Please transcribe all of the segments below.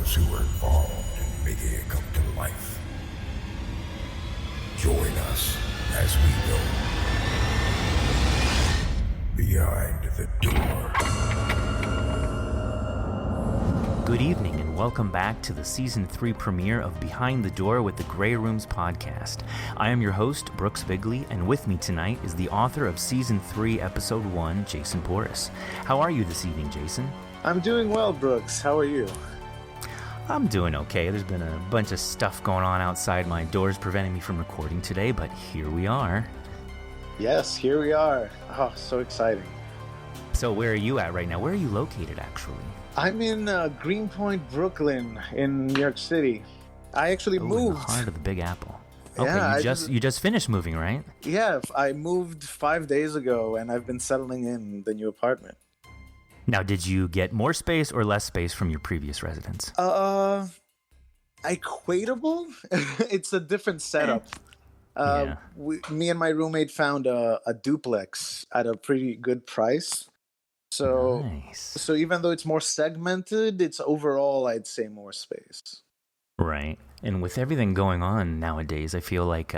those who were involved in making it come to life. Join us as we go behind the door. Good evening and welcome back to the Season 3 premiere of Behind the Door with the Grey Rooms podcast. I am your host, Brooks Bigley, and with me tonight is the author of Season 3, Episode 1, Jason Pouris. How are you this evening, Jason? I'm doing well, Brooks. How are you? I'm doing okay. There's been a bunch of stuff going on outside my doors preventing me from recording today, but here we are. Yes, here we are. Oh, so exciting. So where are you at right now? Where are you located, actually? I'm in Greenpoint, Brooklyn, in New York City. I actually moved. In the heart of the Big Apple. Okay, Yeah, you just finished moving, right? Yeah, I moved 5 days ago, and I've been settling in the new apartment. Now, did you get more space or less space from your previous residence? Equatable? It's a different setup. Yeah. Me and my roommate found a duplex at a pretty good price. So, Nice. so even though it's more segmented, it's overall, I'd say, more space. Right. And with everything going on nowadays, I feel like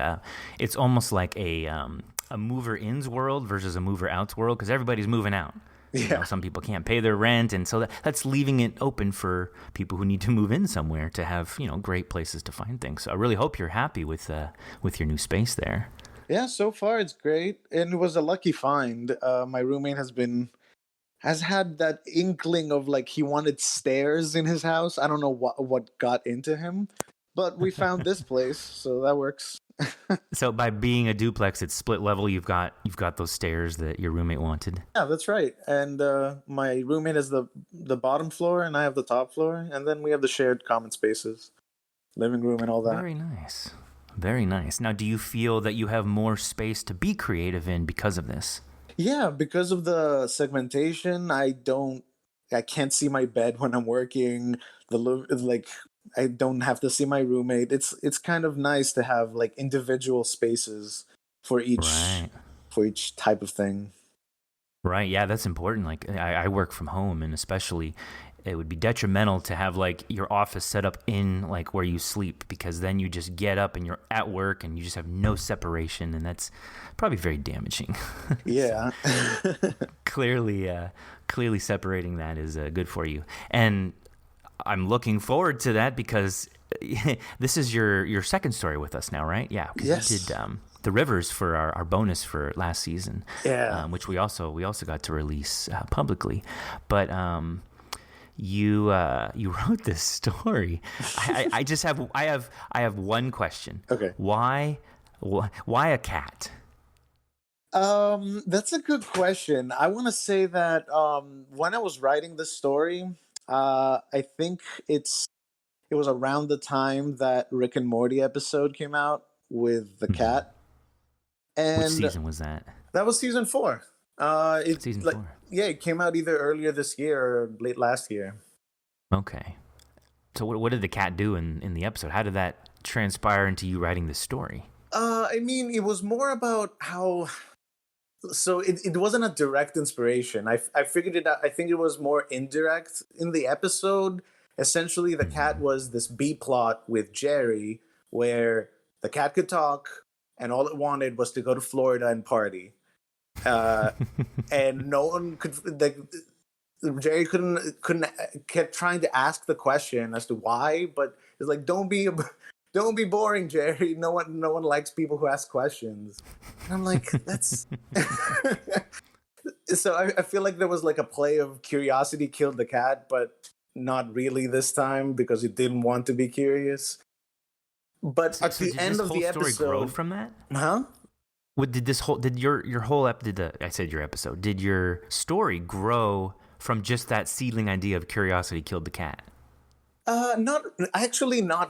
it's almost like a mover-ins world versus a mover-outs world because everybody's moving out. You know, some people can't pay their rent, and so that's leaving it open for people who need to move in somewhere to have, great places to find things. So I really hope you're happy with your new space there. Yeah, so far it's great, and it was a lucky find. My roommate has had that inkling of like he wanted stairs in his house. I don't know what got into him, but we found this place, so that works. So by being a duplex, it's split level. You've got those stairs that your roommate wanted. Yeah, that's right. And my roommate has the bottom floor, and I have the top floor, and then we have the shared common spaces, living room, and all that. Very nice. Very nice. Now, do you feel that you have more space to be creative in because of this? Yeah, because of the segmentation, I can't see my bed when I'm working. I don't have to see my roommate. It's kind of nice to have like individual spaces for each type of thing. Right. Yeah, that's important. Like I work from home, and especially it would be detrimental to have like your office set up in like where you sleep, because then you just get up and you're at work and you just have no separation, and that's probably very damaging. Yeah. Clearly separating that is good for you. And I'm looking forward to that because this is your second story with us now, right? Yeah. Yes. You did the Rivers for our bonus for last season. Yeah. Which we also got to release publicly, but you wrote this story. I have one question. Okay. Why a cat? That's a good question. I want to say that when I was writing this story, I think it was around the time that Rick and Morty episode came out with the cat. And Which season was that? That was season 4. Season 4. Yeah, it came out either earlier this year or late last year. Okay. So what did the cat do in the episode? How did that transpire into you writing this story? I mean, it was more about how... So it wasn't a direct inspiration. I figured it out. I think it was more indirect in the episode. Essentially, the cat was this B-plot with Jerry where the cat could talk and all it wanted was to go to Florida and party. And no one could... Jerry couldn't kept trying to ask the question as to why, but it's like, don't be boring, Jerry. No one likes people who ask questions. And I'm like, that's... So I feel like there was like a play of curiosity killed the cat, but not really this time because it didn't want to be curious. But at the end of the episode... Did story grow from that? Huh? Did your episode, did your story grow from just that seedling idea of curiosity killed the cat? Not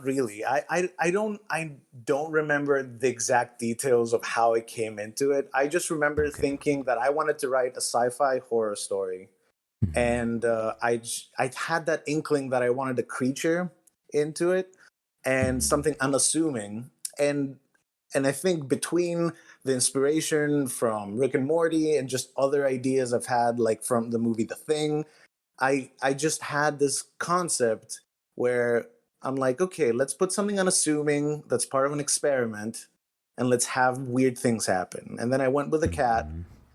really. I don't remember the exact details of how it came into it. I just remember thinking that I wanted to write a sci-fi horror story, and I had that inkling that I wanted a creature into it and something unassuming, and I think between the inspiration from Rick and Morty and just other ideas I've had, like from the movie The Thing, I just had this concept where I'm like, okay, let's put something unassuming that's part of an experiment, and let's have weird things happen. And then I went with a cat,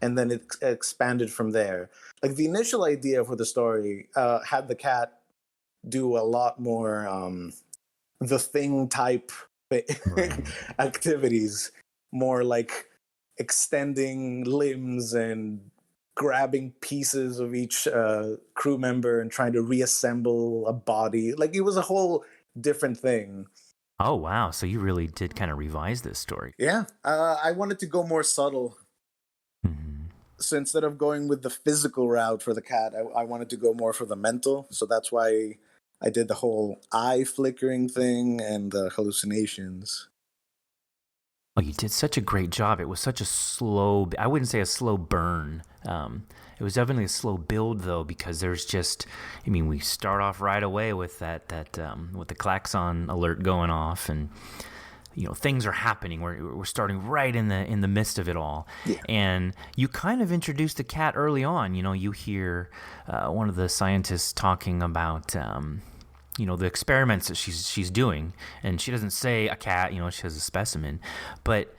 and then it expanded from there. Like the initial idea for the story had the cat do a lot more the thing type activities, more like extending limbs and grabbing pieces of each crew member and trying to reassemble a body. Like it was a whole different thing. Oh, wow. So you really did kind of revise this story. Yeah. I wanted to go more subtle. Mm-hmm. So instead of going with the physical route for the cat, I wanted to go more for the mental. So that's why I did the whole eye flickering thing and the hallucinations. Oh, you did such a great job. It was such a slow, I wouldn't say a slow burn. It was definitely a slow build, though, because there's just, I mean, we start off right away with that with the Klaxon alert going off, and you know, things are happening. We're starting right in the midst of it all. Yeah. And you kind of introduced the cat early on. You know, you hear one of the scientists talking about you know, the experiments that she's doing, and she doesn't say a cat, you know, she has a specimen, but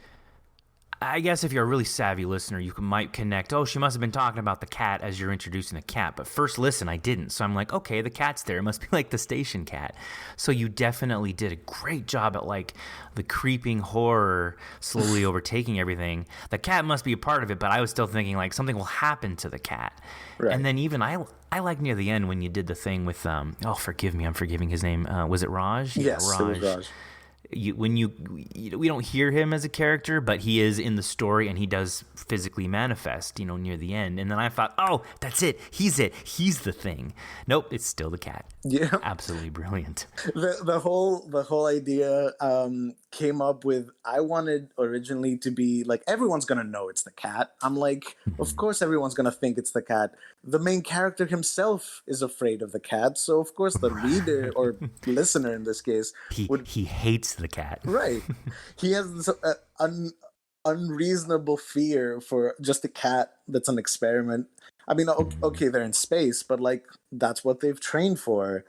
I guess if you're a really savvy listener, you might connect, oh, she must have been talking about the cat as you're introducing the cat. But first listen, I didn't. So I'm like, okay, the cat's there. It must be like the station cat. So you definitely did a great job at like the creeping horror slowly overtaking everything. The cat must be a part of it, but I was still thinking like something will happen to the cat. Right. And then even I like near the end when you did the thing with, oh, forgive me, I'm forgiving his name. Was it Raj? Yes, Raj. it was Raj. We don't hear him as a character, but he is in the story, and he does physically manifest, you know, near the end. And then I thought, oh, that's it. He's the thing. Nope, it's still the cat. Yeah, absolutely brilliant. The whole idea came up with, I wanted originally to be like, everyone's gonna know it's the cat. I'm like, of course everyone's gonna think it's the cat. The main character himself is afraid of the cat, so of course the reader or listener in this case he hates the cat. Right. He has this unreasonable fear for just a cat that's an experiment. I mean, okay, they're in space, but like that's what they've trained for.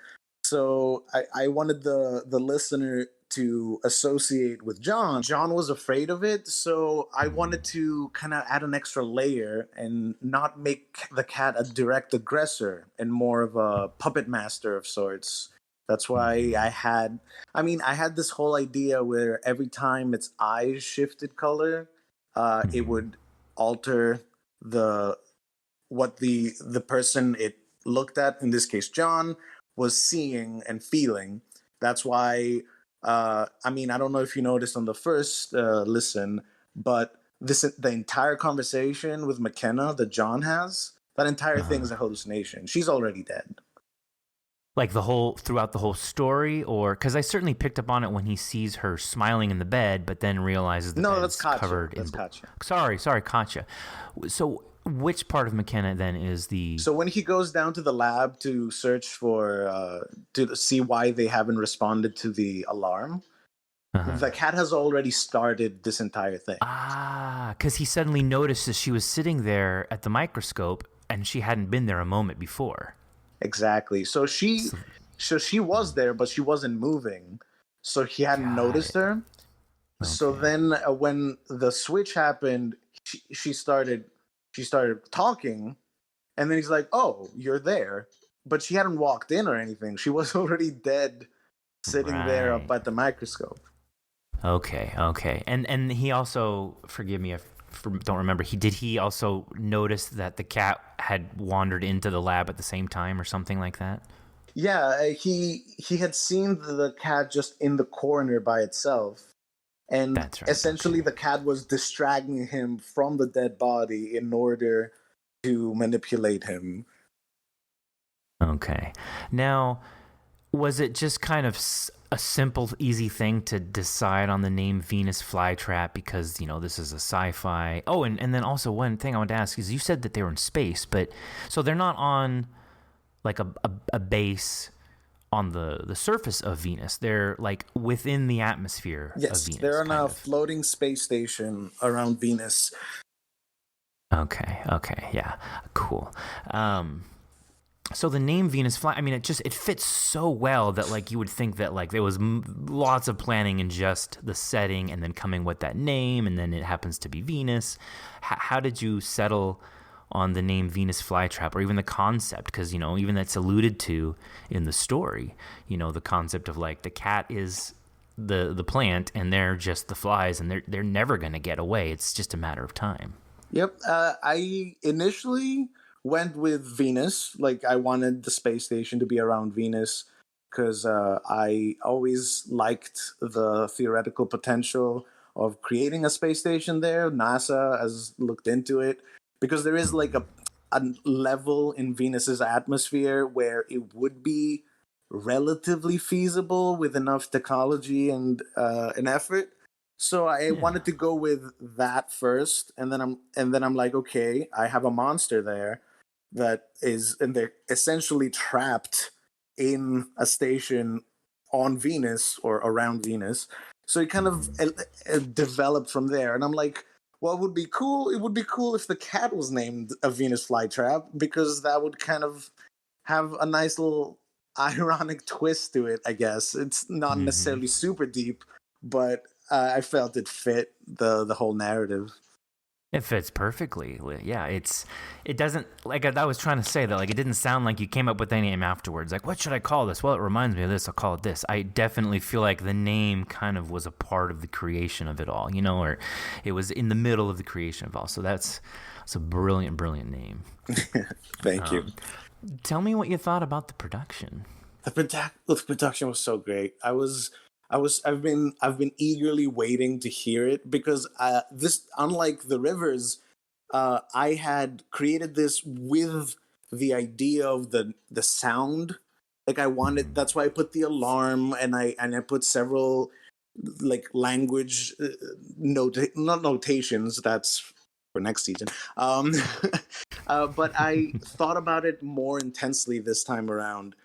So I wanted the listener to associate with John. John was afraid of it, so I wanted to kind of add an extra layer and not make the cat a direct aggressor and more of a puppet master of sorts. That's why I had this whole idea where every time its eyes shifted color, it would alter what the person it looked at, in this case John, was seeing and feeling. That's why, I don't know if you noticed on the first listen, but the entire conversation with Makena that John has, that entire thing is a hallucination. She's already dead. Like throughout the whole story, or because I certainly picked up on it when he sees her smiling in the bed, but then realizes the bed's covered in blood. Sorry, Katja. So which part of Makena then is the? So when he goes down to the lab to search for to see why they haven't responded to the alarm, the cat has already started this entire thing. Because he suddenly notices she was sitting there at the microscope and she hadn't been there a moment before. Exactly. So she was there, but she wasn't moving. So he hadn't noticed her. Okay. So then when the switch happened, she started talking, and then he's like, "Oh, you're there," but she hadn't walked in or anything. She was already dead, sitting there up at the microscope. Okay. And he also, forgive me if don't remember, did he also notice that the cat had wandered into the lab at the same time or something like that? Yeah, he had seen the cat just in the corner by itself. And that's right, essentially the cat was distracting him from the dead body in order to manipulate him. Okay. Now, was it just kind of a simple, easy thing to decide on the name Venus Flytrap because, you know, this is a sci-fi? Oh, and then also one thing I wanted to ask is, you said that they were in space, but so they're not on like a base on the surface of Venus. They're like within the atmosphere of Venus. Yes, they're on a floating space station around Venus. Okay, yeah, cool. So the name Venus Fly, I mean, it fits so well that like you would think that like there was lots of planning in just the setting and then coming with that name, and then it happens to be Venus. How did you settle on the name Venus Flytrap, or even the concept? Because, you know, even that's alluded to in the story, you know, the concept of like the cat is the plant and they're just the flies, and they're never going to get away. It's just a matter of time. Yep. I initially went with Venus. Like, I wanted the space station to be around Venus because I always liked the theoretical potential of creating a space station there. NASA has looked into it because there is like a level in Venus's atmosphere where it would be relatively feasible with enough technology and an effort. So I wanted to go with that first, and then I'm like, okay, I have a monster there that is, and they're essentially trapped in a station on Venus or around Venus. So it kind of developed from there, and I'm like, well, it would be cool. It would be cool if the cat was named a Venus flytrap, because that would kind of have a nice little ironic twist to it, I guess. It's not necessarily super deep, but I felt it fit the whole narrative. It fits perfectly. Yeah, it doesn't, like I was trying to say that, like, it didn't sound like you came up with any name afterwards. Like, what should I call this? Well, it reminds me of this. I'll call it this. I definitely feel like the name kind of was a part of the creation of it all, you know, or it was in the middle of the creation of it all. So that's a brilliant, brilliant name. Thank you. Tell me what you thought about the production. The production was so great. I've been eagerly waiting to hear it because this, unlike the Rivers, I had created this with the idea of the sound. Like, I wanted, that's why I put the alarm, and I put several like language not notations. That's for next season. But I thought about it more intensely this time around.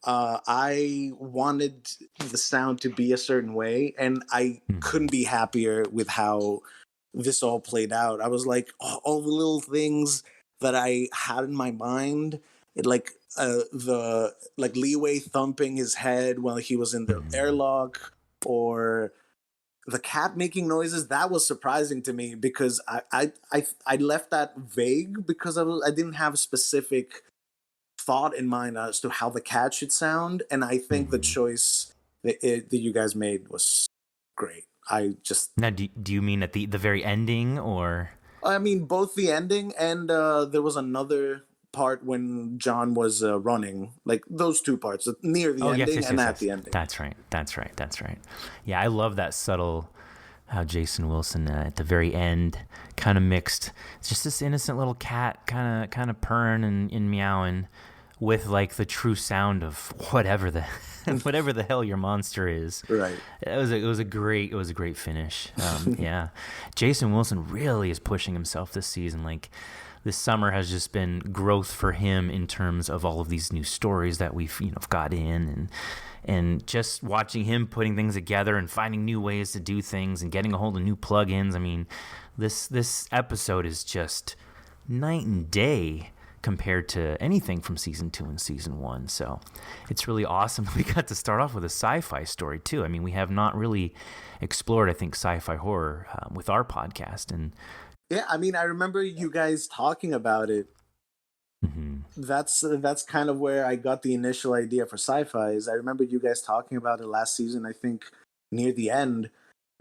I wanted the sound to be a certain way, and I couldn't be happier with how this all played out. I was like, all the little things that I had in my mind, like the like Leeway thumping his head while he was in the airlock, or the cat making noises. That was surprising to me because I left that vague because I didn't have a specific thought in mind as to how the cat should sound, and I think the choice that you guys made was great. I just now, do you mean at the very ending, or? I mean both the ending and there was another part when John was running, like those two parts near the ending and at the ending. That's right. Yeah, I love that subtle how Jason Wilson at the very end kind of mixed. It's just this innocent little cat kind of purring and meowing with like the true sound of whatever the hell your monster is. Right. It was a great finish. Yeah, Jason Wilson really is pushing himself this season. Like, this summer has just been growth for him in terms of all of these new stories that we've got in, and just watching him putting things together and finding new ways to do things and getting a hold of new plugins. I mean, this episode is just night and day compared to anything from season 2 and season 1. So it's really awesome. We got to start off with a sci-fi story too. I mean, we have not really explored, I think, sci-fi horror with our podcast. And yeah, I mean, I remember you guys talking about it. That's kind of where I got the initial idea for sci-fi. Is I remember you guys talking about it last season. I think near the end,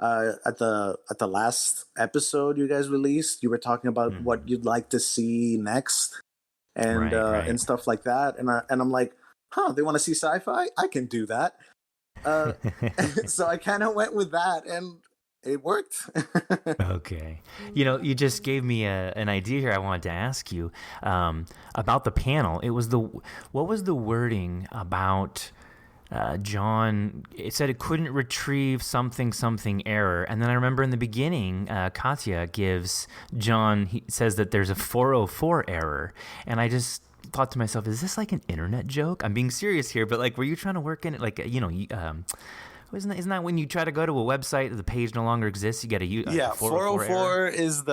at the last episode you guys released, you were talking about what you'd like to see next, and and stuff like that. And I'm like, they want to see sci-fi? I can do that. So I kind of went with that, and it worked. Okay. You just gave me an idea here. I wanted to ask you about the panel. What was the wording about John? It said it couldn't retrieve something error. And then I remember in the beginning, Katya gives John, he says that there's a 404 error. And I just thought to myself, is this like an internet joke? I'm being serious here, but like, were you trying to work in it? Like, Isn't that when you try to go to a website, the page no longer exists? You got to use Yeah, 404 404 is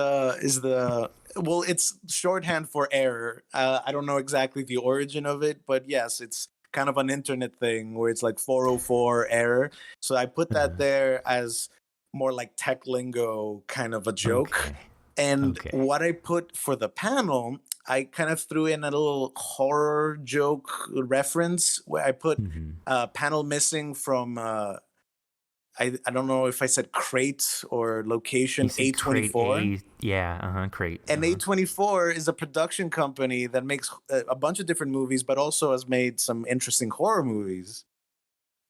the well, it's shorthand for error. I don't know exactly the origin of it, but yes, it's kind of an internet thing where it's like 404 error. So I put that there as more like tech lingo kind of a joke. Okay. And Okay. what I put for the panel, I kind of threw in a little horror joke reference where I put panel missing from I don't know if I said crate or location A24. Crate. And A24 is a production company that makes a bunch of different movies, but also has made some interesting horror movies.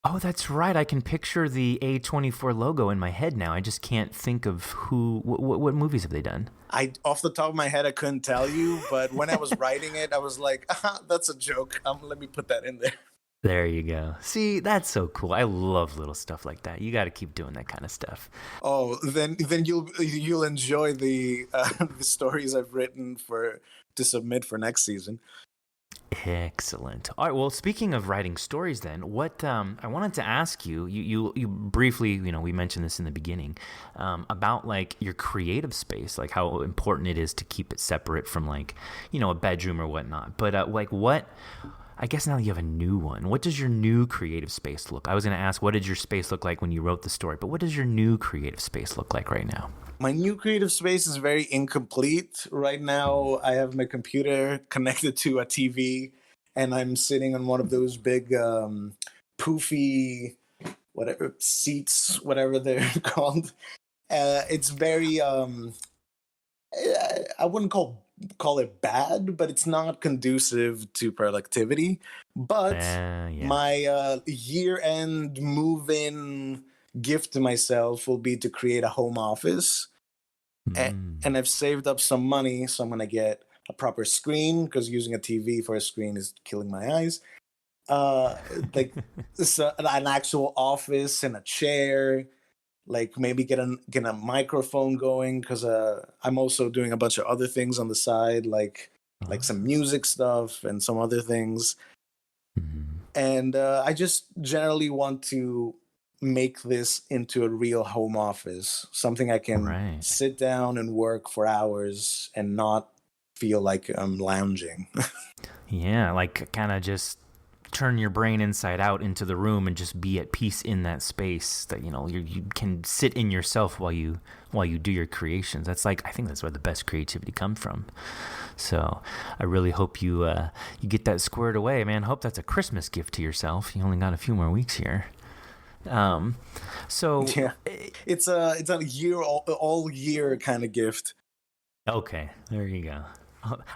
Oh, that's right. I can picture the A24 logo in my head now. I just can't think of what movies have they done? Off the top of my head, I couldn't tell you, but when I was writing it, I was like, that's a joke. Let me put that in there. There you go. See, that's so cool. I love little stuff like that. You got to keep doing that kind of stuff. Oh, then you'll enjoy the the stories I've written to submit for next season. Excellent. All right. Well, speaking of writing stories, then, what I wanted to ask you, you briefly, we mentioned this in the beginning, about like your creative space, like how important it is to keep it separate from like, a bedroom or whatnot. But like what? I guess now you have a new one. What does your new creative space look? I was going to ask, what did your space look like when you wrote the story? But what does your new creative space look like right now? My new creative space is very incomplete. Right now, I have my computer connected to a TV, and I'm sitting on one of those big poofy seats, whatever they're called. It's very I wouldn't call it bad, but it's not conducive to productivity. But my year-end move-in gift to myself will be to create a home office. And I've saved up some money, so I'm going to get a proper screen, because using a TV for a screen is killing my eyes. Like an actual office and a chair. Like maybe get a microphone going, because I'm also doing a bunch of other things on the side, like some music stuff and some other things. And I just generally want to make this into a real home office, something I can sit down and work for hours and not feel like I'm lounging. Yeah, like kind of just turn your brain inside out into the room and just be at peace in that space, that you can sit in yourself while you do your creations. That's I think that's where the best creativity comes from. So I really hope you get that squared away, man. Hope that's a Christmas gift to yourself. You only got a few more weeks here. So yeah, it's a all year kind of gift. Okay, there you go.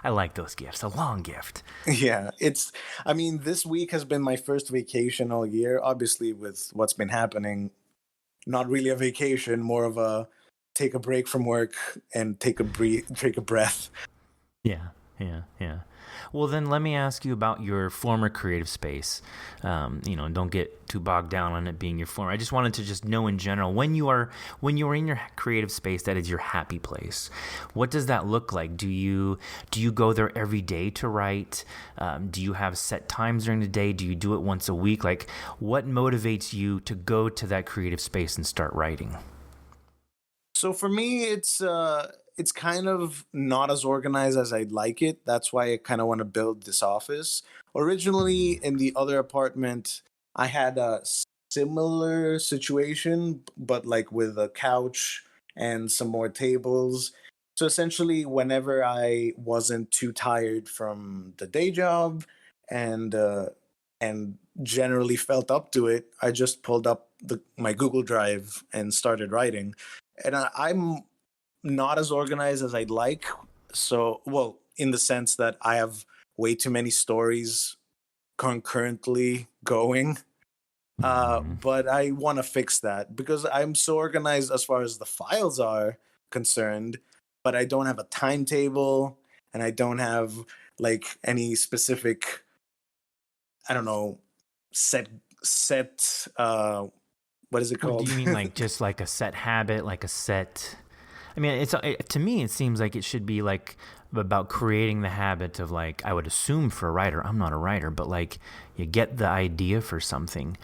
I like those gifts. A long gift. Yeah, this week has been my first vacation all year. Obviously, with what's been happening, not really a vacation, more of a take a break from work and take a breath. Yeah. Well, then let me ask you about your former creative space. And don't get too bogged down on it being your former. I just wanted to just know in general, when you are in your creative space, that is your happy place. What does that look like? Do you go there every day to write? Do you have set times during the day? Do you do it once a week? Like, what motivates you to go to that creative space and start writing? So for me, it's kind of not as organized as I'd like it. That's why I kind of want to build this office. Originally, in the other apartment, I had a similar situation, but like with a couch and some more tables. So essentially, whenever I wasn't too tired from the day job and generally felt up to it, I just pulled up my Google Drive and started writing. And I'm not as organized as I'd like. So, well, in the sense that I have way too many stories concurrently going. But I want to fix that, because I'm so organized as far as the files are concerned, but I don't have a timetable, and I don't have like any specific, I don't know, set what is it called? Do you mean like just like a set habit, like a set? I mean, to me, it seems like it should be like about creating the habit of, like, I would assume for a writer, I'm not a writer, but like you get the idea for something,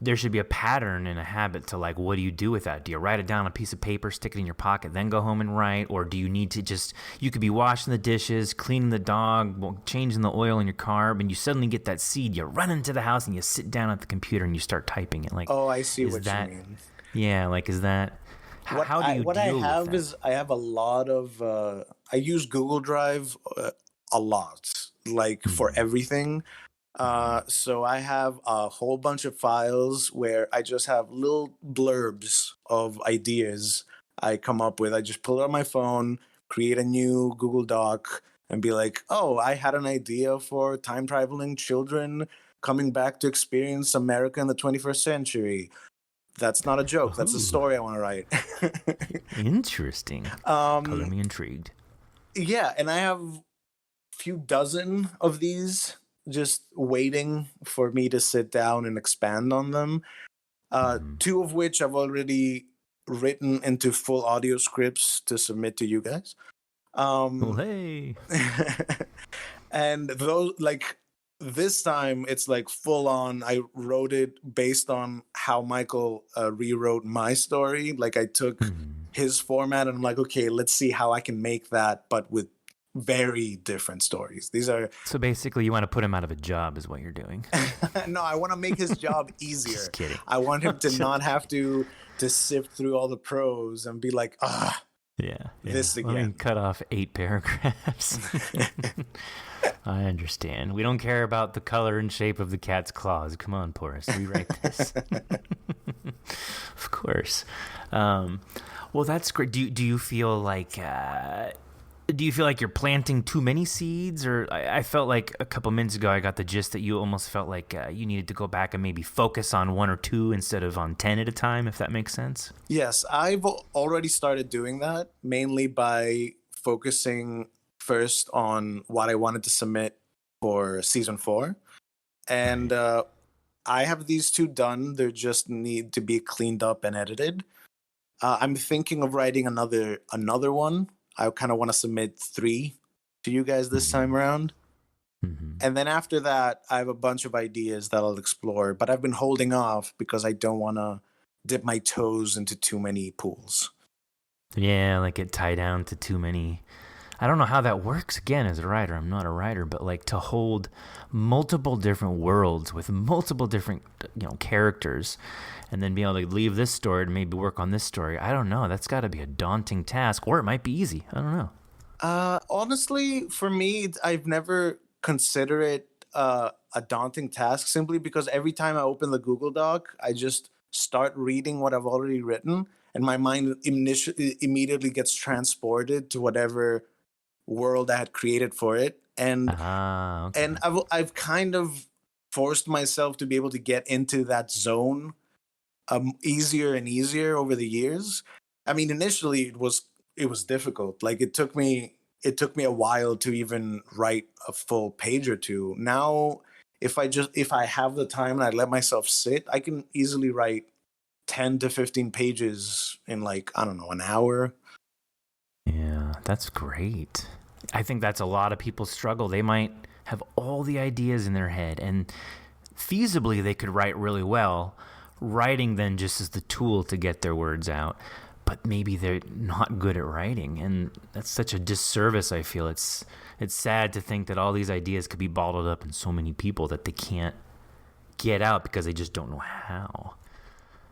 there should be a pattern and a habit to like, what do you do with that? Do you write it down on a piece of paper, stick it in your pocket, then go home and write? Or do you need to just, you could be washing the dishes, cleaning the dog, changing the oil in your car, and you suddenly get that seed, you run into the house and you sit down at the computer and you start typing it. Like, Oh, I see what that, you mean. Yeah, like, is that, how do you What I deal have with that? is I have a lot of I use Google Drive a lot, like for everything. So I have a whole bunch of files where I just have little blurbs of ideas I come up with. I just pull it on my phone, create a new Google Doc, and be like, "Oh, I had an idea for time traveling children coming back to experience America in the 21st century." That's not a joke. That's a Ooh. story I want to write. Interesting. Color me intrigued. Yeah, and I have a few dozen of these just waiting for me to sit down and expand on them. Two of which I've already written into full audio scripts to submit to you guys. Well, hey. And those, like, this time it's like full on. I wrote it based on how Michael rewrote my story. Like, I took his format and I'm like, okay, let's see how I can make that, but with very different stories. These are So basically, you want to put him out of a job, is what you're doing. no, I want to make his job easier. Just kidding. I want him to not have to sift through all the prose and be like, Yeah. This Let me again. cut off 8 paragraphs. I understand. We don't care about the color and shape of the cat's claws. Come on, Pouris, rewrite this. Of course. Well, that's great. Do you feel like you're planting too many seeds? Or I felt like a couple minutes ago I got the gist that you almost felt like you needed to go back and maybe focus on 1 or 2 instead of on 10 at a time, if that makes sense. Yes, I've already started doing that, mainly by focusing first on what I wanted to submit for season 4. And I have these 2 done. They just need to be cleaned up and edited. I'm thinking of writing another one. I kind of want to submit 3 to you guys this time around. And then after that, I have a bunch of ideas that I'll explore, but I've been holding off because I don't want to dip my toes into too many pools. Yeah, like get tied down to too many. I don't know how that works, again, as a writer. I'm not a writer, but like to hold multiple different worlds with multiple different, characters, and then be able to leave this story to maybe work on this story. I don't know. That's got to be a daunting task, or it might be easy. I don't know. Honestly, for me, I've never considered it a daunting task, simply because every time I open the Google Doc, I just start reading what I've already written, and my mind immediately gets transported to whatever world I had created for it. And Okay. and I've kind of forced myself to be able to get into that zone easier and easier over the years. I mean, initially it was difficult. Like, it took me a while to even write a full page or 2. Now, if I have the time and I let myself sit, I can easily write 10 to 15 pages in, like, I don't know, an hour. Yeah, that's great. I think that's a lot of people's struggle. They might have all the ideas in their head, and feasibly they could write really well. Writing then just is the tool to get their words out, but maybe they're not good at writing, and that's such a disservice. I feel it's sad to think that all these ideas could be bottled up in so many people that they can't get out because they just don't know how.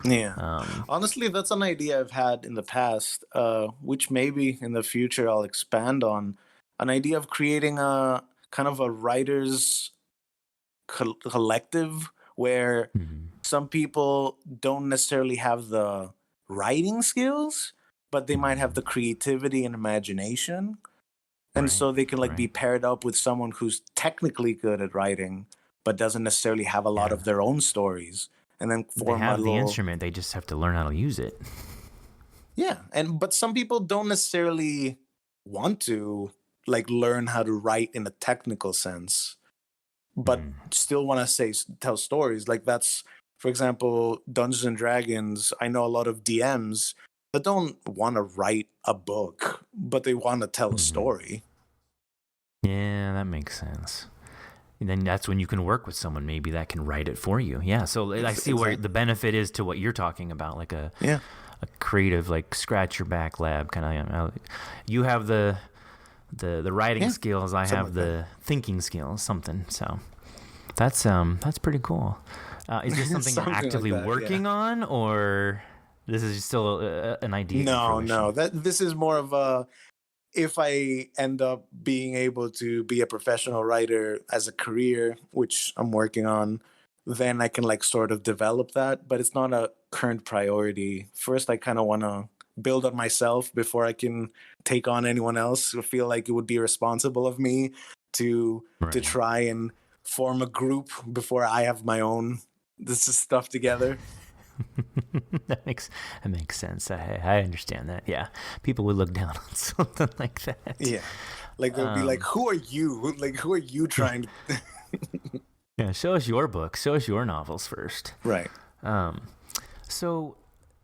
Yeah. Honestly, that's an idea I've had in the past, which maybe in the future I'll expand on. An idea of creating a kind of a writer's collective where some people don't necessarily have the writing skills, but they might have the creativity and imagination. And so they can be paired up with someone who's technically good at writing, but doesn't necessarily have a lot of their own stories. And then form they have the instrument, they just have to learn how to use it. Yeah, but some people don't necessarily want to learn how to write in a technical sense, but still want to tell stories. Like, that's, for example, Dungeons and Dragons. I know a lot of DMs that don't want to write a book, but they want to tell a story. Yeah, that makes sense. And then that's when you can work with someone maybe that can write it for you. Yeah. So I see where the benefit is to what you're talking about, like a creative, like scratch your back lab kind of. You have the writing skills. I have the thinking skills. Something. So that's pretty cool. Is this something you're actively working on, or this is still an idea? No. This is more of a. If I end up being able to be a professional writer as a career, which I'm working on, then I can like sort of develop that, but it's not a current priority. First, I kind of want to build on myself before I can take on anyone else. I feel like it would be irresponsible of me to try and form a group before I have my own stuff together. That makes sense. I understand that. Yeah, people would look down on something like that. Yeah, like they'll be like, "Who are you? Like, who are you trying to?" Yeah, show us your book. Show us your novels first. Right. So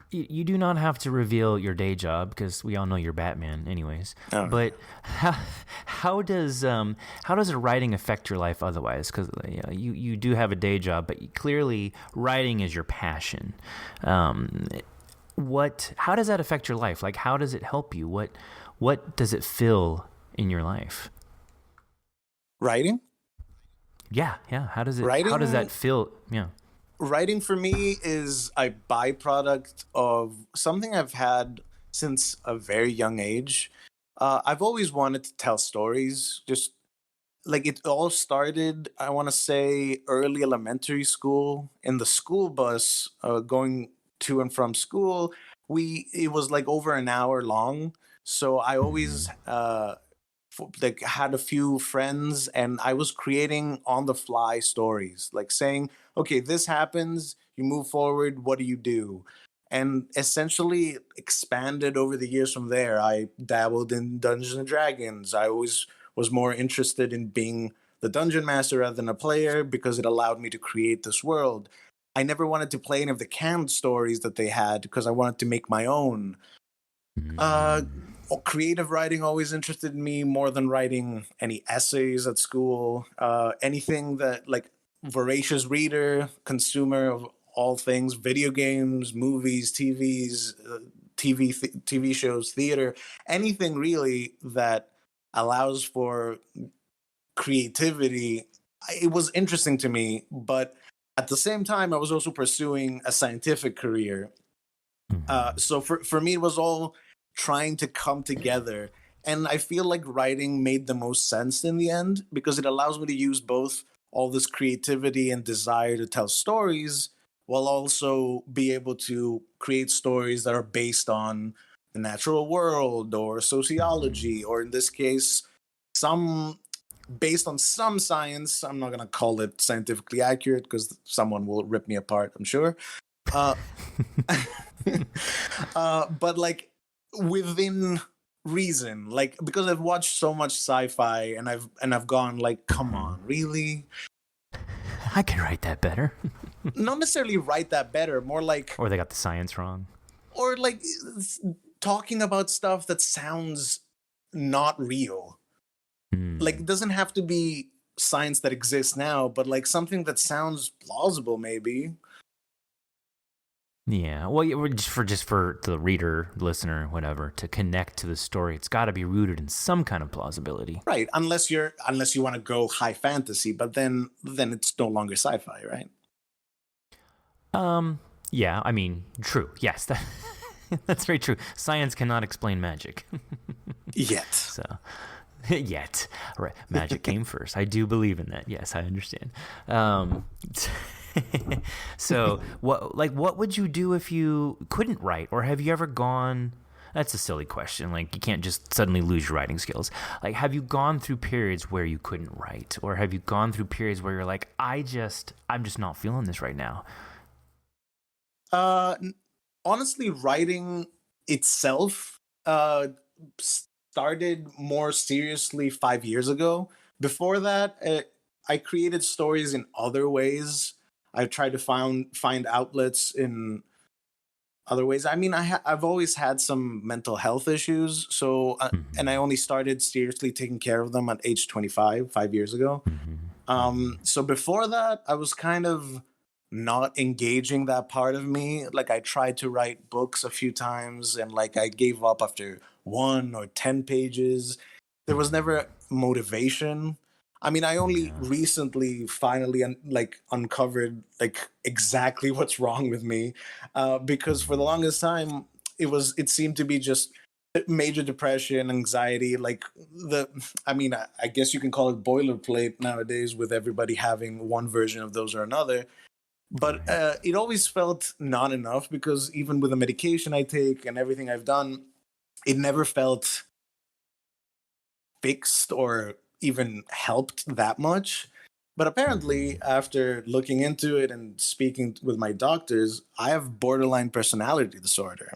you do not have to reveal your day job because we all know you're Batman, anyways. Oh. But how does writing affect your life otherwise? Because you do have a day job, but clearly writing is your passion. How does that affect your life? Like, how does it help you? What does it fill in your life? Writing? Yeah. How does it? Writing? How does that feel? Yeah. Writing for me is a byproduct of something I've had since a very young age. I've always wanted to tell stories. Just like it all started, I want to say, early elementary school. In the school bus going to and from school, it was like over an hour long. So I always like had a few friends, and I was creating on the fly stories, like saying, okay, this happens, you move forward, what do you do? And essentially expanded over the years from there. I dabbled in Dungeons and Dragons. I always was more interested in being the dungeon master rather than a player because it allowed me to create this world. I never wanted to play any of the canned stories that they had because I wanted to make my own. Creative writing always interested me more than writing any essays at school. Anything that, like, voracious reader, consumer of all things, video games, movies, TV shows, theater, anything really that allows for creativity. It was interesting to me, but at the same time, I was also pursuing a scientific career. So for me, it was all trying to come together. And I feel like writing made the most sense in the end because it allows me to use both all this creativity and desire to tell stories while also be able to create stories that are based on the natural world or sociology, or in this case, based on some science. I'm not going to call it scientifically accurate because someone will rip me apart, I'm sure. But like, within reason, like, because I've watched so much sci-fi and I've gone like, come on, really? I can write that better. Not necessarily write that better, more like, or they got the science wrong, or like talking about stuff that sounds not real. Like, it doesn't have to be science that exists now, but like something that sounds plausible, maybe. Yeah, well, just for the reader, listener, whatever, to connect to the story, it's got to be rooted in some kind of plausibility, right? Unless you want to go high fantasy, but then it's no longer sci-fi, right? Yeah, I mean, true. Yes, that's very true. Science cannot explain magic yet. So, yet, right? Magic came first. I do believe in that. Yes, I understand. So what would you do if you couldn't write? Or have you ever gone, that's a silly question, like you can't just suddenly lose your writing skills. Like, have you gone through periods where you couldn't write? Or have you gone through periods where you're like, I'm just not feeling this right now? Honestly, writing itself started more seriously 5 years ago. Before that, I created stories in other ways. I tried to find outlets in other ways. I mean, I've always had some mental health issues, so and I only started seriously taking care of them at age 25, 5 years ago. So before that, I was kind of not engaging that part of me. Like I tried to write books a few times and like I gave up after 1 or 10 pages. There was never motivation. I mean, I only Yeah. recently finally uncovered like exactly what's wrong with me, because for the longest time it seemed to be just major depression, anxiety, like the I mean, I guess you can call it boilerplate nowadays with everybody having one version of those or another. But Right. it always felt not enough because even with the medication I take and everything I've done, it never felt fixed or even helped that much. But apparently, after looking into it and speaking with my doctors, I have borderline personality disorder.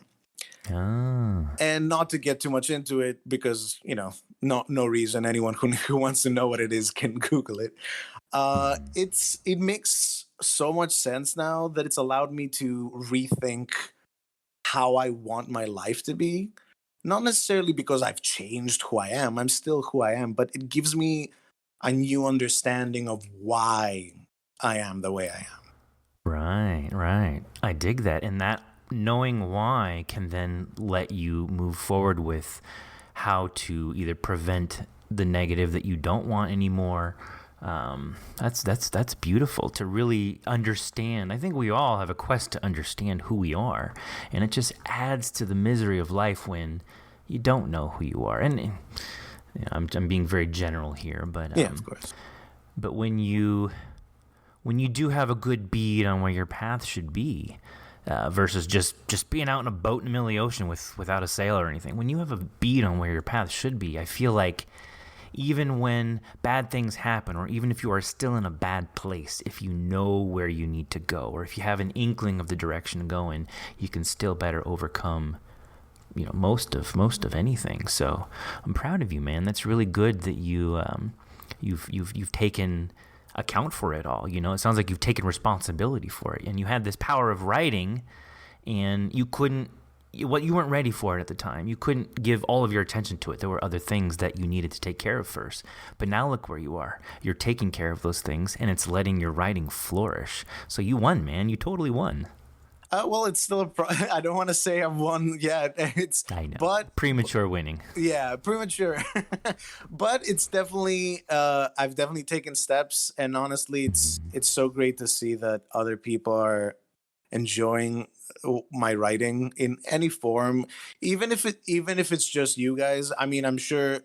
Ah. And not to get too much into it, because no reason. Anyone who wants to know what it is can Google it. It makes so much sense now that it's allowed me to rethink how I want my life to be. Not necessarily because I've changed who I am. I'm still who I am, but it gives me a new understanding of why I am the way I am. Right, right. I dig that. And that knowing why can then let you move forward with how to either prevent the negative that you don't want anymore. That's beautiful to really understand. I think we all have a quest to understand who we are, and it just adds to the misery of life when you don't know who you are. And I'm being very general here, but Yeah, of course. but when you do have a good bead on where your path should be, versus just being out in a boat in the middle of the ocean without a sail or anything. When you have a bead on where your path should be, I feel like even when bad things happen, or even if you are still in a bad place, if you know where you need to go, or if you have an inkling of the direction to go in, you can still better overcome most of anything. So I'm proud of you, man. That's really good that you've taken account for it all. It sounds like you've taken responsibility for it, and you had this power of writing, and you weren't ready for it at the time. You couldn't give all of your attention to it. There were other things that you needed to take care of first. But now look where you are. You're taking care of those things, and it's letting your writing flourish. So you won, man. You totally won. Well, it's still I don't want to say I've won yet. I know. But Premature winning. yeah, premature. But it's definitely I've definitely taken steps, and honestly, it's so great to see that other people are enjoying my writing in any form, even if it's just you guys. I mean, I'm sure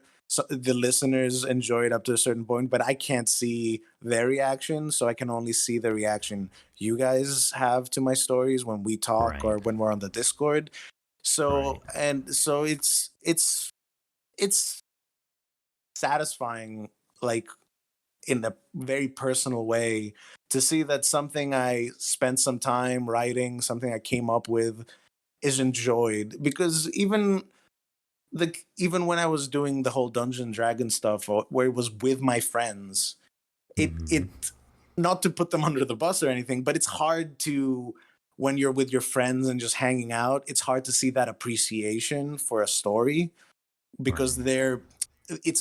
the listeners enjoy it up to a certain point, but I can't see their reaction, so I can only see the reaction you guys have to my stories when we talk or Right. when we're on the Discord. So Right. and so it's satisfying, like in a very personal way, to see that something I spent some time writing, something I came up with, is enjoyed. Because even when I was doing the whole Dungeon Dragon stuff, where it was with my friends, it not to put them under the bus or anything, but it's hard to, when you're with your friends and just hanging out, it's hard to see that appreciation for a story, because Right.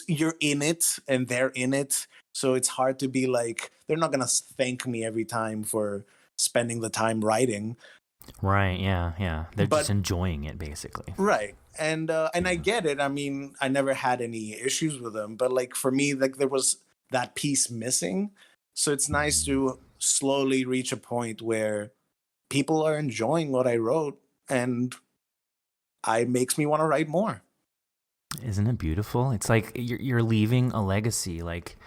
you're in it and they're in it. So it's hard to be like, they're not gonna thank me every time for spending the time writing. Right. Yeah. Yeah. They're just But enjoying it, basically. right. And I Yeah. get it. I mean, I never had any issues with them, but like for me, like there was that piece missing. So it's nice to slowly reach a point where people are enjoying what I wrote, and it makes me want to write more. Isn't it beautiful? It's like you're leaving a legacy. Like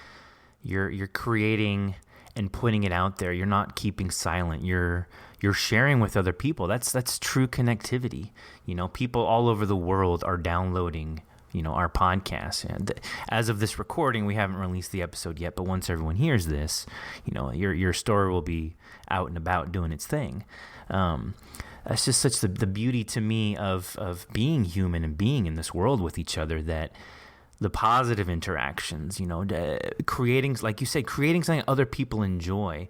you're creating and putting it out there. You're not keeping silent. You're sharing with other people. That's true connectivity. People all over the world are downloading our podcast. And as of this recording, we haven't released the episode yet, but once everyone hears this, your story will be out and about doing its thing. That's just such the beauty to me of being human and being in this world with each other, that the positive interactions, creating, like you said, creating something other people enjoy.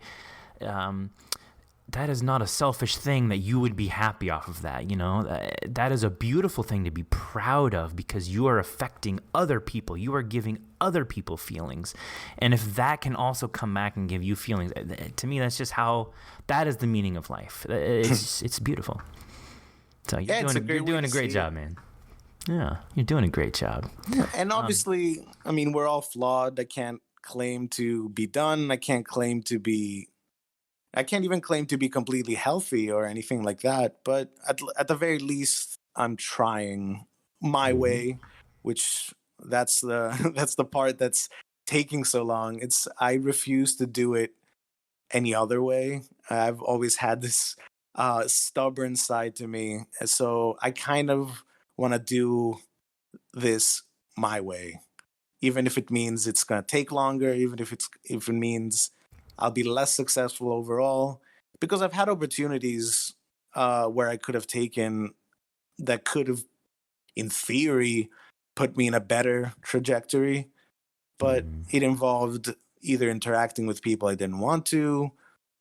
that is not a selfish thing that you would be happy off of that, you know? That is a beautiful thing to be proud of because you are affecting other people. You are giving other people feelings. And if that can also come back and give you feelings, to me, that's just how, that is the meaning of life. It's beautiful. So you're doing a great job, man. Yeah, you're doing a great job. And obviously, I mean, we're all flawed. I can't claim to be done. I can't even claim to be completely healthy or anything like that. But at the very least, I'm trying my way, which that's the that's the part that's taking so long. I refuse to do it any other way. I've always had this stubborn side to me, so I kind of want to do this my way, even if it means it's gonna take longer, even if it means I'll be less successful overall, because I've had opportunities where I could have taken that could have, in theory, put me in a better trajectory, but it involved either interacting with people I didn't want to,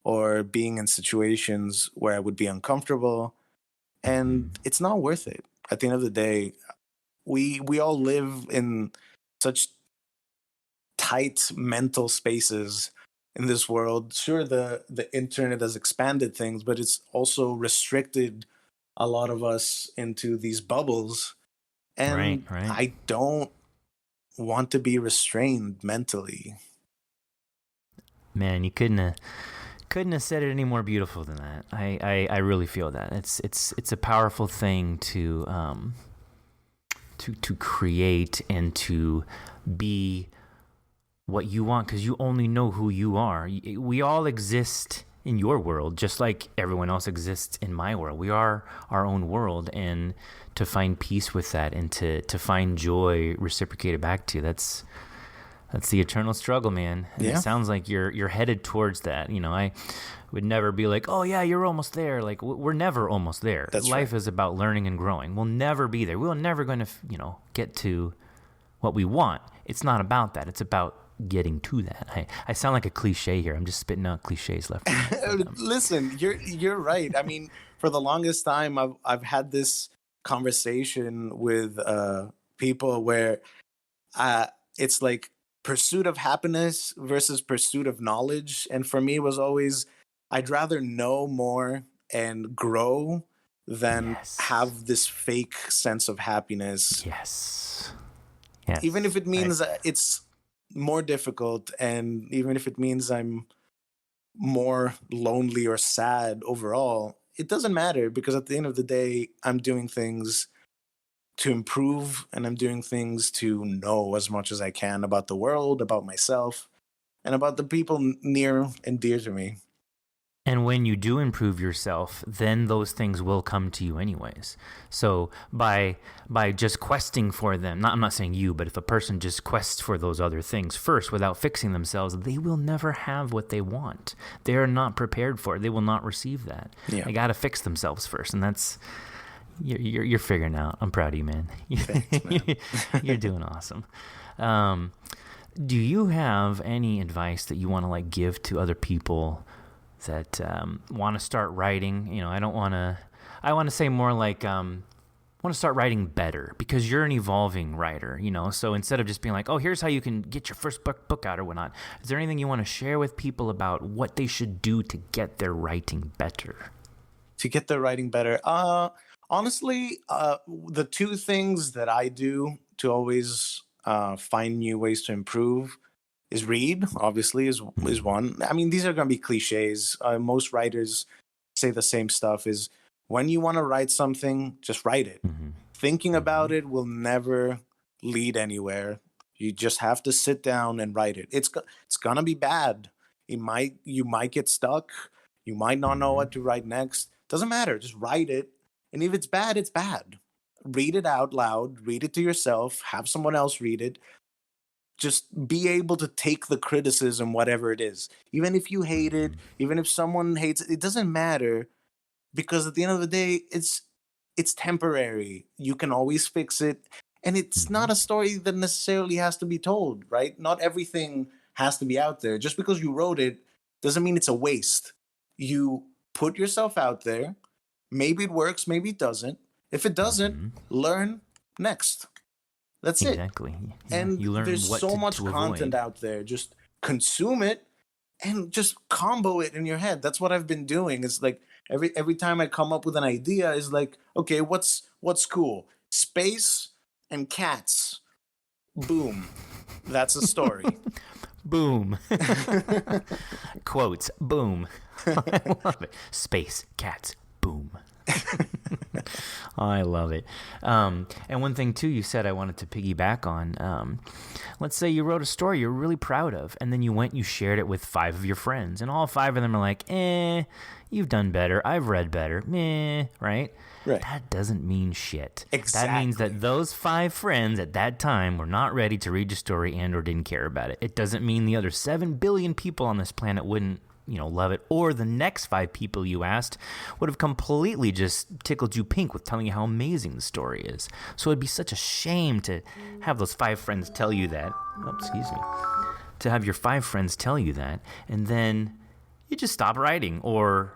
or being in situations where I would be uncomfortable, and it's not worth it. At the end of the day, we all live in such tight mental spaces in this world. Sure, the internet has expanded things, but it's also restricted a lot of us into these bubbles. And right. I don't want to be restrained mentally. Man, you couldn't have said it any more beautiful than that. I really feel that. It's a powerful thing to create and to be what you want, because you only know who you are. We all exist in your world just like everyone else exists in my world. We are our own world, and to find peace with that and to find joy reciprocated back to you, that's the eternal struggle, man. And it sounds like you're headed towards that. You know, I would never be like, oh yeah, you're almost there. Like, we're never almost there. Life is about learning and growing. We'll never be there. We're never going to, get to what we want. It's not about that. It's about getting to that. I sound like a cliche here. I'm just spitting out cliches left. Listen, you're right. I mean, for the longest time, I've had this conversation with people where it's like pursuit of happiness versus pursuit of knowledge, and for me, it was always, I'd rather know more and grow than have this fake sense of happiness. Yes. Even if it means it's more difficult, and even if it means I'm more lonely or sad overall, it doesn't matter, because at the end of the day, I'm doing things to improve, and I'm doing things to know as much as I can about the world, about myself, and about the people near and dear to me. And when you do improve yourself, then those things will come to you anyways. So by just questing for them, I'm not saying you, but if a person just quests for those other things first without fixing themselves, they will never have what they want. They are not prepared for it. They will not receive that. Yeah. They got to fix themselves first, and that's you're figuring out. I'm proud of you, man. Thanks, man. You're doing awesome. Do you have any advice that you want to give to other people that want to start writing? I want to say more like want to start writing better, because you're an evolving writer, so instead of just being like, oh, here's how you can get your first book out or whatnot, is there anything you want to share with people about what they should do to get their writing better? To get their writing better? Honestly, the two things that I do to always find new ways to improve is read, obviously, is one. I mean, these are going to be cliches. Most writers say the same stuff, is when you want to write something, just write it. Thinking about it will never lead anywhere. You just have to sit down and write it. It's going to be bad. You might get stuck. You might not know what to write next. Doesn't matter. Just write it. And if it's bad, it's bad. Read it out loud. Read it to yourself. Have someone else read it. Just be able to take the criticism, whatever it is. Even if you hate it, even if someone hates it, it doesn't matter, because at the end of the day, it's temporary. You can always fix it. And it's not a story that necessarily has to be told, right? Not everything has to be out there. Just because you wrote it doesn't mean it's a waste. You put yourself out there. Maybe it works, maybe it doesn't. If it doesn't, learn next. That's it. Exactly. Yeah. And You learn there's what so to much content avoid. out there. Just consume it and just combo it in your head. That's what I've been doing. It's like every time I come up with an idea, is like, okay, what's cool? Space and cats. Boom. That's a story. Boom. Quotes. Boom. I love it. Space, cats, boom. I love it. And one thing, too, you said I wanted to piggyback on. Let's say you wrote a story you're really proud of, and then you shared it with 5 of your friends, and all 5 of them are like, you've done better. I've read better. Meh, right? Right. That doesn't mean shit. Exactly. That means that those 5 friends at that time were not ready to read your story and or didn't care about it. It doesn't mean the other 7 billion people on this planet wouldn't love it, or the next 5 people you asked would have completely just tickled you pink with telling you how amazing the story is. So it'd be such a shame to have those 5 friends tell you that. Oh, excuse me. To have your 5 friends tell you that, and then you just stop writing, or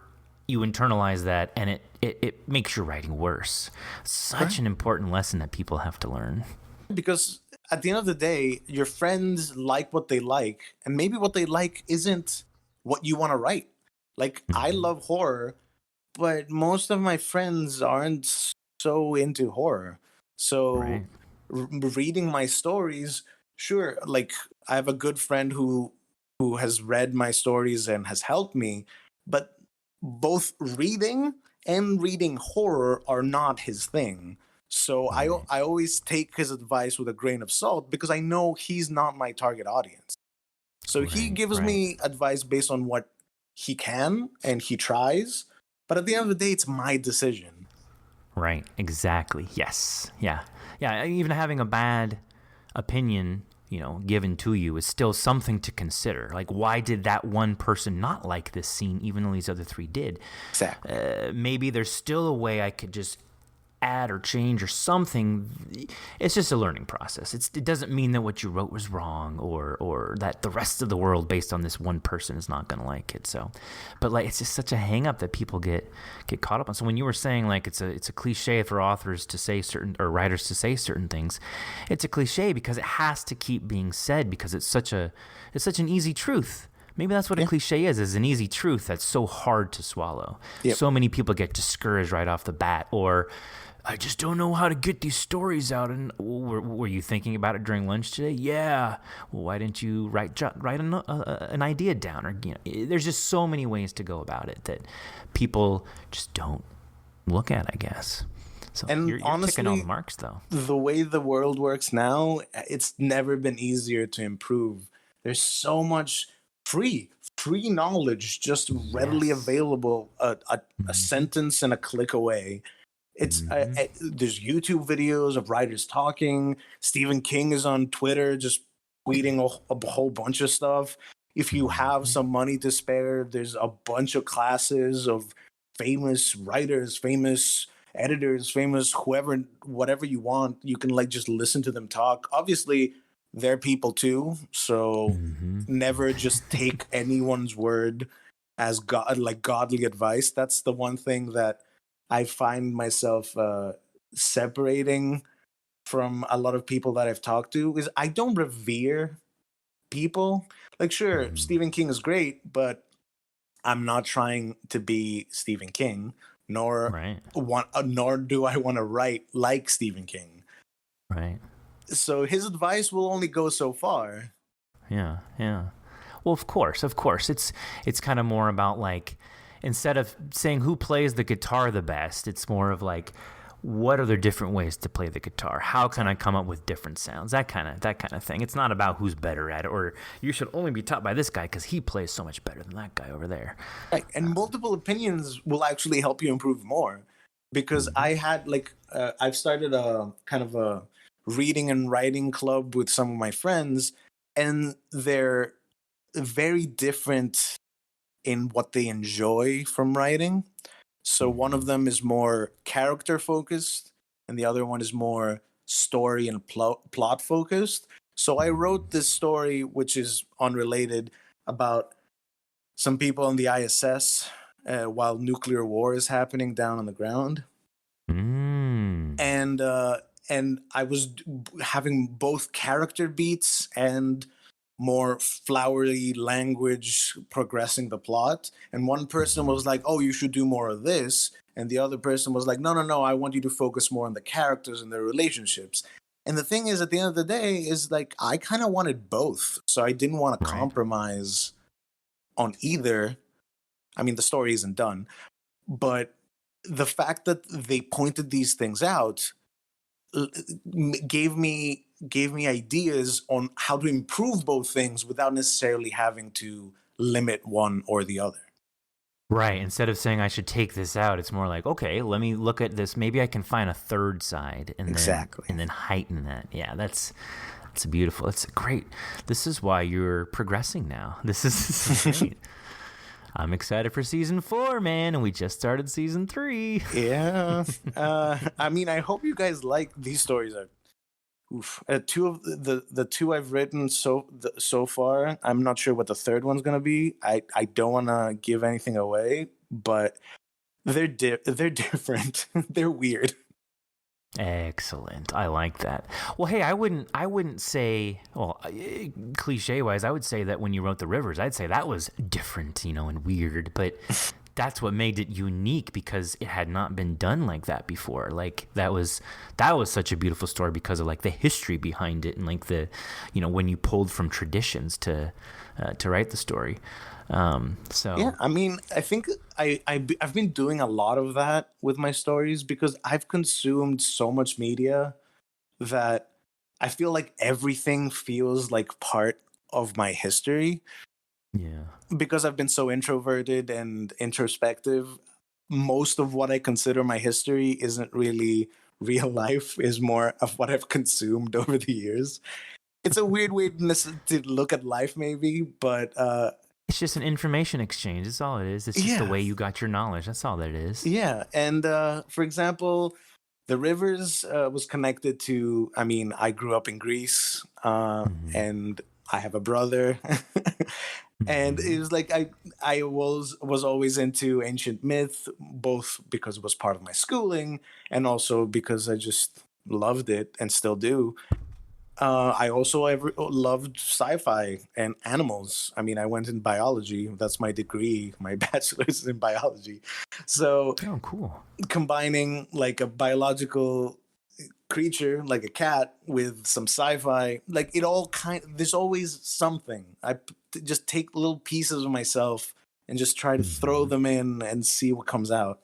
you internalize that, and it makes your writing worse. Such an important lesson that people have to learn. Because at the end of the day, your friends like what they like, and maybe what they like isn't what you want to write. Like, I love horror, but most of my friends aren't so into horror. So Right. reading my stories, sure, like I have a good friend who has read my stories and has helped me, but both reading and reading horror are not his thing. So I always take his advice with a grain of salt, because I know he's not my target audience. So he gives me advice based on what he can, and he tries. But at the end of the day, it's my decision. Right, exactly. Yes. Yeah. Yeah, even having a bad opinion, given to you is still something to consider. Like, why did that one person not like this scene even though these other 3 did? Exactly. Maybe there's still a way I could just add or change or something. It's just a learning process. It doesn't mean that what you wrote was wrong, or that the rest of the world based on this one person is not going to like it. So, but like, it's just such a hang up that people get caught up on. So when you were saying like it's a cliche for authors to say certain, or writers to say certain things, it's a cliche because it has to keep being said, because it's such an easy truth. Maybe that's what a cliche is an easy truth that's so hard to swallow. Yep. So many people get discouraged right off the bat, or I just don't know how to get these stories out. And were you thinking about it during lunch today? Yeah. Well, why didn't you write an idea down? Or there's just so many ways to go about it that people just don't look at, I guess. So And you're honestly, ticking all the marks, though. the way the world works now, it's never been easier to improve. There's so much free knowledge just readily available, a sentence and a click away. It's there's YouTube videos of writers talking. Stephen King is on Twitter just tweeting a whole bunch of stuff. If you have some money to spare, there's a bunch of classes of famous writers, famous editors, famous whoever, whatever you want. You can like just listen to them talk. Obviously, they're people too, so never just take anyone's word as godly advice. That's the one thing that I find myself separating from a lot of people that I've talked to, is I don't revere people. Like, sure, Stephen King is great, but I'm not trying to be Stephen King, nor do I want to write like Stephen King. Right. So his advice will only go so far. Yeah. Well, of course. It's kind of more about like, instead of saying who plays the guitar the best, it's more of like, what are there different ways to play the guitar? How can I come up with different sounds? That kind of thing. It's not about who's better at it, or you should only be taught by this guy because he plays so much better than that guy over there. Right. And multiple opinions will actually help you improve more. Because I had I've started a kind of a reading and writing club with some of my friends, and they're very different in what they enjoy from writing. So one of them is more character focused, and the other one is more story and plot focused. So I wrote this story, which is unrelated, about some people in the ISS while nuclear war is happening down on the ground. Mm. And I was having both character beats and more flowery language progressing the plot. And one person was like, "Oh, you should do more of this," and the other person was like, "No, no, no, I want you to focus more on the characters and their relationships." And the thing is, at the end of the day, is like I kind of wanted both, so I didn't want to compromise on either. I mean, the story isn't done, but the fact that they pointed these things out gave me ideas on how to improve both things without necessarily having to limit one or the other. Right. Instead of saying I should take this out, it's more like, okay, let me look at this. Maybe I can find a third side and then heighten that. Yeah, that's beautiful. It's great. This is why you're progressing now. This is great. I'm excited for season 4, man, and we just started season 3. Yeah. I mean, I hope you guys like these stories. Two of the two I've written so far. I'm not sure what the third one's gonna be. I don't want to give anything away, but they're different. They're weird. Excellent. I like that. Well, hey, I wouldn't say, well, cliche wise, I would say that when you wrote The Rivers, I'd say that was different, and weird, but that's what made it unique because it had not been done like that before. Like that was such a beautiful story because of like the history behind it and like the, when you pulled from traditions to write the story. So yeah, I mean, I think I've been doing a lot of that with my stories because I've consumed so much media that I feel like everything feels like part of my history. Yeah. Because I've been so introverted and introspective, most of what I consider my history isn't really real life, is more of what I've consumed over the years. It's a weird way to look at life, maybe, but it's just an information exchange. That's all it is. It's just the way you got your knowledge. That's all that it is. Yeah. And for example, The Rivers was connected to, I mean, I grew up in Greece and I have a brother. And it was like I was always into ancient myth, both because it was part of my schooling and also because I just loved it and still do. I also loved sci-fi and animals. I mean, I went in biology. That's my degree. My bachelor's is in biology. So, cool. Combining like a biological creature like a cat with some sci-fi, like it all there's always something. I just take little pieces of myself and just try to throw them in and see what comes out.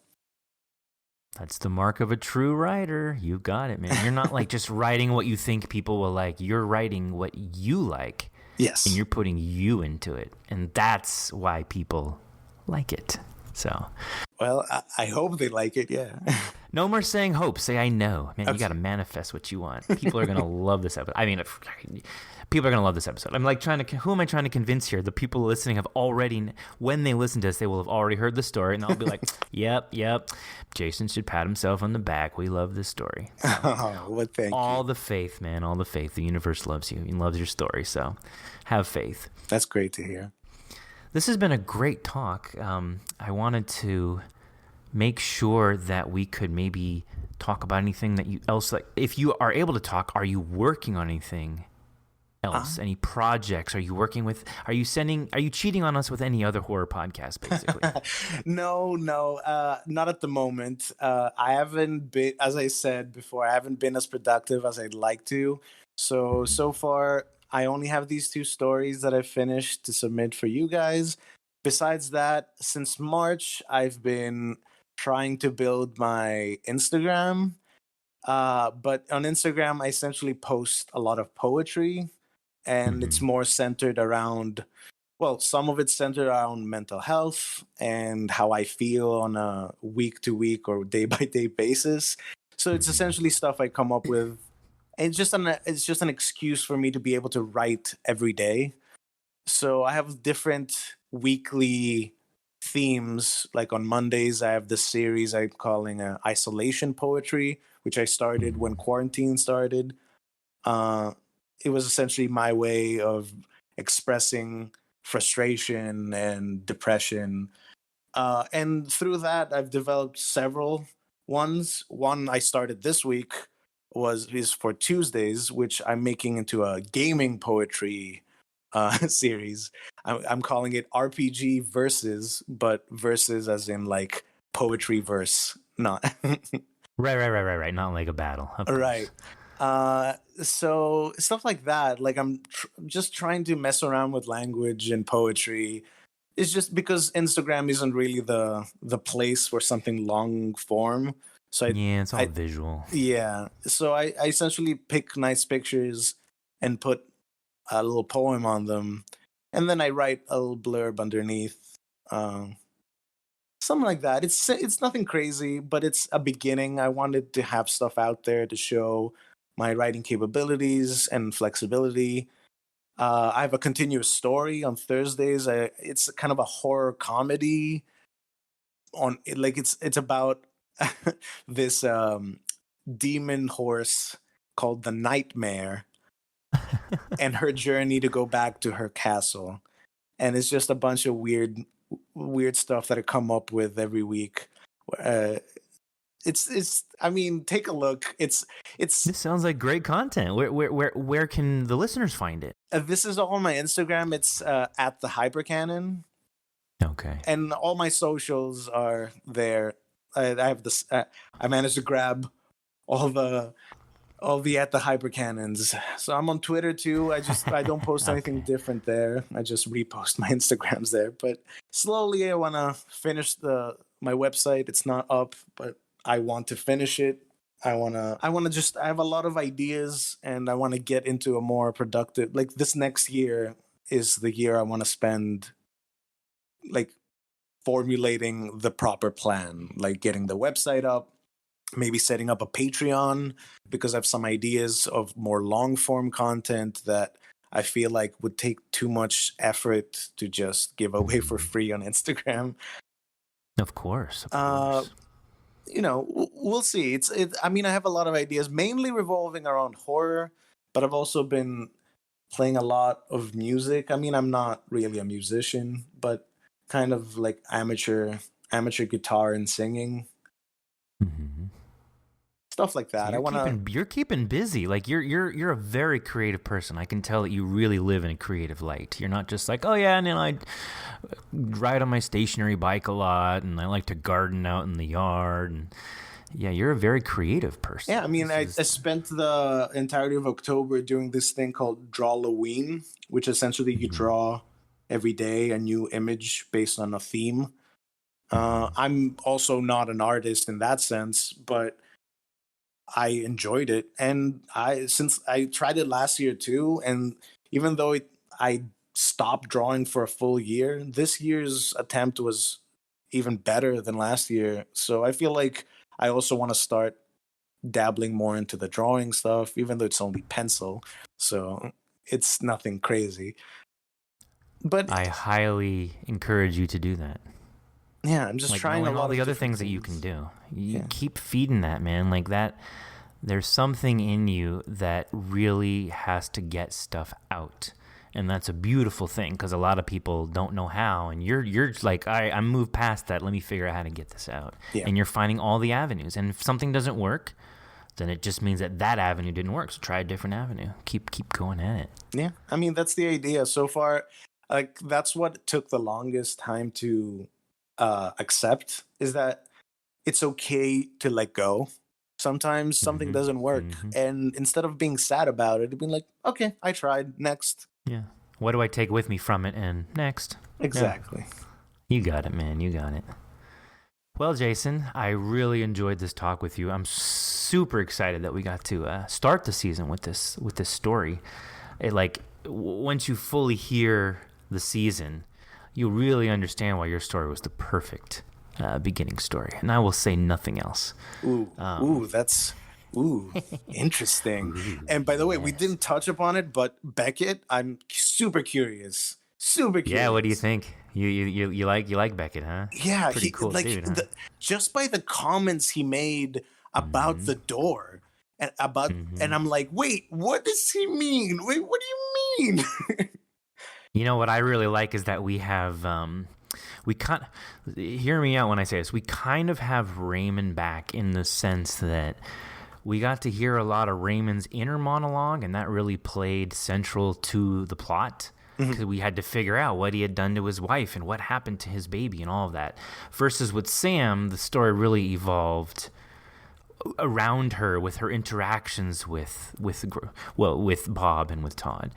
That's the mark of a true writer. You got it, man. You're not like just writing what you think people will like. You're writing what you like. Yes. And you're putting you into it. And that's why people like it. So. Well, I hope they like it, yeah. No more saying hope. Say I know. Man, you got to manifest what you want. People are going to love this episode. I mean, people are going to love this episode. I'm like who am I trying to convince here? The people listening have already, when they listen to this, they will have already heard the story and they'll be like, yep. Jason should pat himself on the back. We love this story. So, well, thank you. All the faith, man. All the faith. The universe loves you and loves your story. So have faith. That's great to hear. This has been a great talk. I wanted to make sure that we could maybe talk about anything that you else, like if you are able to talk, are you working on anything else? Any projects? Are you cheating on us with any other horror podcast, basically? No, not at the moment. I haven't been, as I said before, I haven't been as productive as I'd like to. So far, I only have these 2 stories that I've finished to submit for you guys. Besides that, since March, I've been trying to build my Instagram. But on Instagram, I essentially post a lot of poetry, and it's more centered around, well, some of it's centered around mental health and how I feel on a week-to-week or day-by-day basis. So it's essentially stuff I come up with. It's just an excuse for me to be able to write every day. So I have different weekly themes. Like on Mondays, I have this series I'm calling Isolation Poetry, which I started when quarantine started. It was essentially my way of expressing frustration and depression And through that, I've developed several ones. One I started this week is for Tuesdays, which I'm making into a gaming poetry series. I'm calling it RPG Verses, but verses as in like poetry verse, not Right. Not like a battle. Of course. right. So stuff like that. Like I'm just trying to mess around with language and poetry. It's just because Instagram isn't really the place for something long form. So Yeah, it's all visual. yeah. So I essentially pick nice pictures and put a little poem on them, and then I write a little blurb underneath, something like that. It's nothing crazy, but it's a beginning. I wanted to have stuff out there to show my writing capabilities and flexibility. I have a continuous story on Thursdays. It's kind of a horror comedy. It's about this demon horse called the Nightmare and her journey to go back to her castle. And it's just a bunch of weird stuff that I come up with every week. It's I mean, take a look. It's This sounds like great content. Where can the listeners find it? This is all on my Instagram. It's at the Hypercanon. Okay. And all my socials are there. I have this. I managed to grab all the at the Hypercanons. So I'm on Twitter too. I don't post anything different there. I just repost my Instagrams there. But slowly, I want to finish my website. It's not up, but I want to finish it. I have a lot of ideas, and I want to get into a more productive. Like this next year is the year I want to spend, like, formulating the proper plan, like getting the website up, maybe setting up a Patreon, because I have some ideas of more long form content that I feel like would take too much effort to just give away for free on Instagram. Of course. We'll see. I mean, I have a lot of ideas, mainly revolving around horror, but I've also been playing a lot of music. I mean, I'm not really a musician, but kind of like amateur guitar and singing. Mm-hmm. Stuff like that. So you're keeping busy. Like you're a very creative person. I can tell that you really live in a creative light. You're not just like, oh yeah, and then I ride on my stationary bike a lot, and I like to garden out in the yard. And yeah, you're a very creative person. Yeah, I mean, I spent the entirety of October doing this thing called Drawloween, which essentially you draw every day a new image based on a theme. I'm also not an artist in that sense, but I enjoyed it, and since I tried it last year too, and even though I stopped drawing for a full year, this year's attempt was even better than last year. So I feel like I also want to start dabbling more into the drawing stuff, even though it's only pencil, so it's nothing crazy. But I highly encourage you to do that. Yeah, I'm just trying a lot all the of other things that you can do. You Yeah. keep feeding that, man. Like that, there's something in you that really has to get stuff out, and that's a beautiful thing because a lot of people don't know how. And you're like, I moved past that. Let me figure out how to get this out. Yeah. And you're finding all the avenues. And if something doesn't work, then it just means that avenue didn't work. So try a different avenue. Keep going at it. Yeah, I mean, that's the idea so far. Like, that's what took the longest time to accept, is that it's okay to let go. Sometimes something doesn't work, and instead of being sad about it, being like, okay, I tried, next. Yeah. What do I take with me from it? And next. Exactly. Yeah. You got it, man. You got it. Well, Jason, I really enjoyed this talk with you. I'm super excited that we got to start the season with this story. Once you fully hear the season, you'll really understand why your story was the perfect beginning story. And I will say nothing else. That's interesting. And by the way, we didn't touch upon it, but Beckett, I'm super curious. Yeah, what do you think? You like Beckett, huh? Yeah, pretty cool dude, huh? Just by the comments he made about the door and about, and I'm like, wait, what does he mean? Wait, what do you mean? You know what I really like is that we have hear me out when I say this, we kind of have Raymond back in the sense that we got to hear a lot of Raymond's inner monologue, and that really played central to the plot. Because we had to figure out what he had done to his wife and what happened to his baby and all of that. Versus with Sam, the story really evolved around her with her interactions with Bob and with Todd.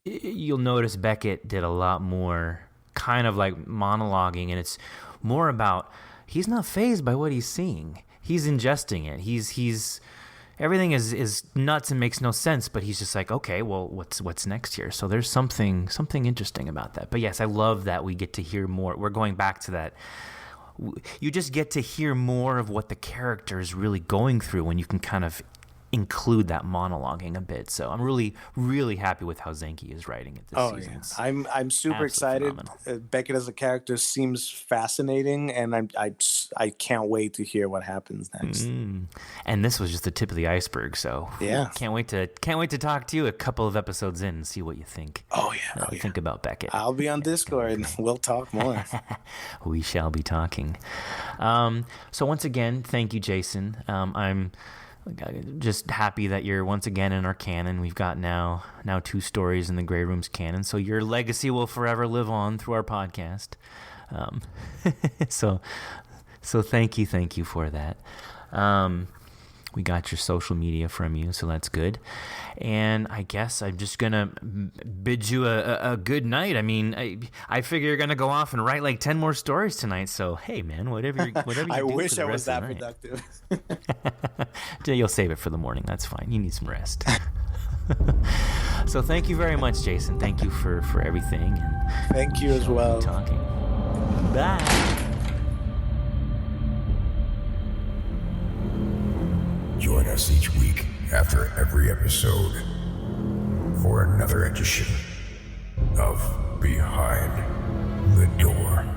You'll notice Beckett did a lot more kind of like monologuing, and it's more about he's not fazed by what he's seeing. He's ingesting it. He's everything is nuts and makes no sense, but he's just like, okay, well, what's next here? So there's something interesting about that. But yes, I love that we get to hear more. We're going back to that. You just get to hear more of what the character is really going through when you can kind of include that monologuing a bit. So I'm really, really happy with how Zenke is writing it this season. Yeah. I'm super excited. Beckett as a character seems fascinating, and I can't wait to hear what happens next. And this was just the tip of the iceberg. So yeah, can't wait to talk to you a couple of episodes in and see what you think. Think about Beckett. I'll be on Discord and we'll talk more. We shall be talking. So once again, thank you, Jason. I'm just happy that you're once again in our canon. We've got now 2 stories in the Grey Room's canon, so your legacy will forever live on through our podcast. So thank you for that. We got your social media from you, so that's good. And I guess I'm just gonna bid you a good night. I mean, I figure you're gonna go off and write like 10 more stories tonight. So hey, man, whatever you I do wish for the I was rest that of the night. productive. You'll save it for the morning. That's fine. You need some rest. So thank you very much, Jason. Thank you for everything. And thank you as well. Talking. Bye. Join us each week after every episode for another edition of Behind the Door.